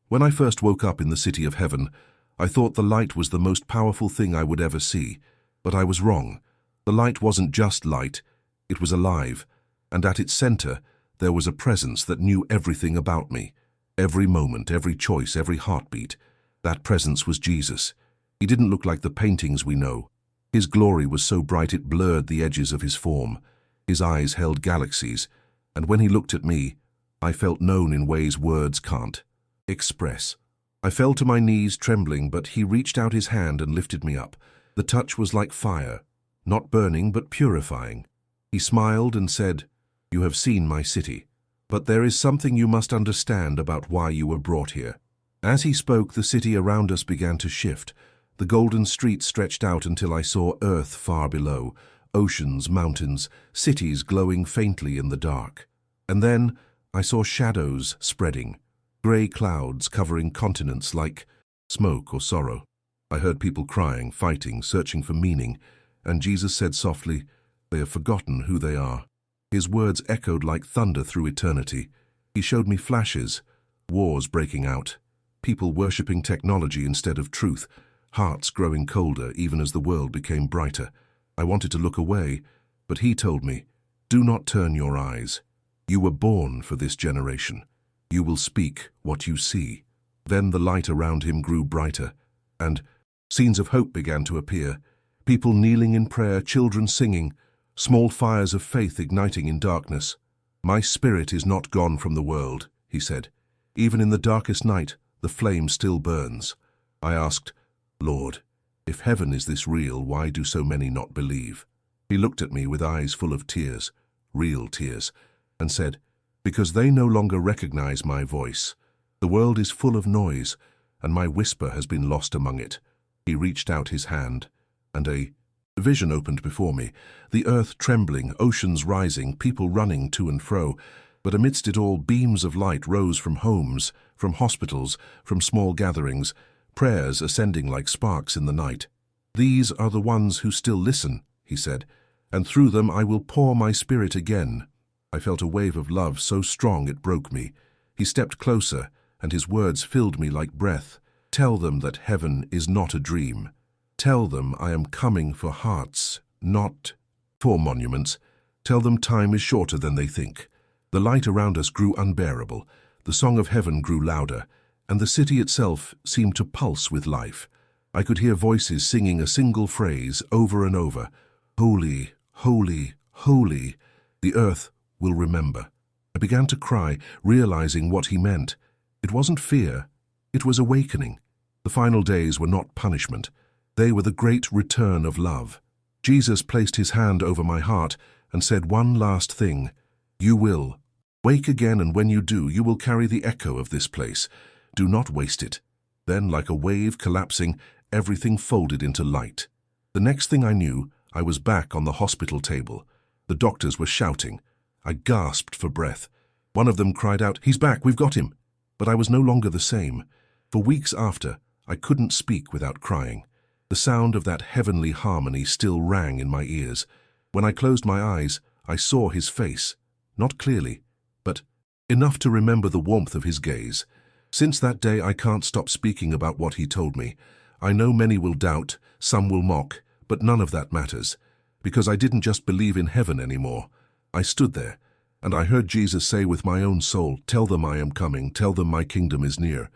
When I first woke up in the city of heaven, I thought the light was the most powerful thing I would ever see. But I was wrong. The light wasn't just light, it was alive, and at its center there was a presence that knew everything about me. Every moment, every choice, every heartbeat. That presence was Jesus. He didn't look like the paintings we know. His glory was so bright it blurred the edges of his form. His eyes held galaxies, and when he looked at me, I felt known in ways words can't express. I fell to my knees trembling, but he reached out his hand and lifted me up. The touch was like fire, not burning but purifying. He smiled and said, "You have seen my city, but there is something you must understand about why you were brought here." As he spoke, the city around us began to shift. The golden streets stretched out until I saw earth far below, oceans, mountains, cities glowing faintly in the dark. And then I saw shadows spreading, grey clouds covering continents like smoke or sorrow. I heard people crying, fighting, searching for meaning, and Jesus said softly, "They have forgotten who they are." His words echoed like thunder through eternity. He showed me flashes, wars breaking out, people worshipping technology instead of truth, hearts growing colder even as the world became brighter. I wanted to look away, but he told me, "Do not turn your eyes. You were born for this generation. You will speak what you see." Then the light around him grew brighter, and scenes of hope began to appear. People kneeling in prayer, children singing, small fires of faith igniting in darkness. "My spirit is not gone from the world," he said. "Even in the darkest night, the flame still burns." I asked, "Lord, if heaven is this real, why do so many not believe?" He looked at me with eyes full of tears, real tears, and said, "Because they no longer recognize my voice. The world is full of noise, and my whisper has been lost among it." He reached out his hand, and a vision opened before me, the earth trembling, oceans rising, people running to and fro. But amidst it all, beams of light rose from homes, from hospitals, from small gatherings, prayers ascending like sparks in the night. "These are the ones who still listen," he said, "and through them I will pour my spirit again." I felt a wave of love so strong it broke me. He stepped closer, and his words filled me like breath. "Tell them that heaven is not a dream. Tell them I am coming for hearts, not for monuments. Tell them time is shorter than they think." The light around us grew unbearable. The song of heaven grew louder, and the city itself seemed to pulse with life. I could hear voices singing a single phrase over and over, "Holy, holy, holy, the earth will remember." I began to cry, realizing what he meant. It wasn't fear, it was awakening. The final days were not punishment. They were the great return of love. Jesus placed his hand over my heart and said one last thing, "You will wake again, and when you do, you will carry the echo of this place. Do not waste it." Then, like a wave collapsing, everything folded into light. The next thing I knew, I was back on the hospital table. The doctors were shouting. I gasped for breath. One of them cried out, "He's back, we've got him." But I was no longer the same. For weeks after, I couldn't speak without crying. The sound of that heavenly harmony still rang in my ears. When I closed my eyes, I saw his face, not clearly, but enough to remember the warmth of his gaze. Since that day, I can't stop speaking about what he told me. I know many will doubt, some will mock, but none of that matters, because I didn't just believe in heaven anymore. I stood there, and I heard Jesus say with my own soul, "Tell them I am coming, tell them my kingdom is near."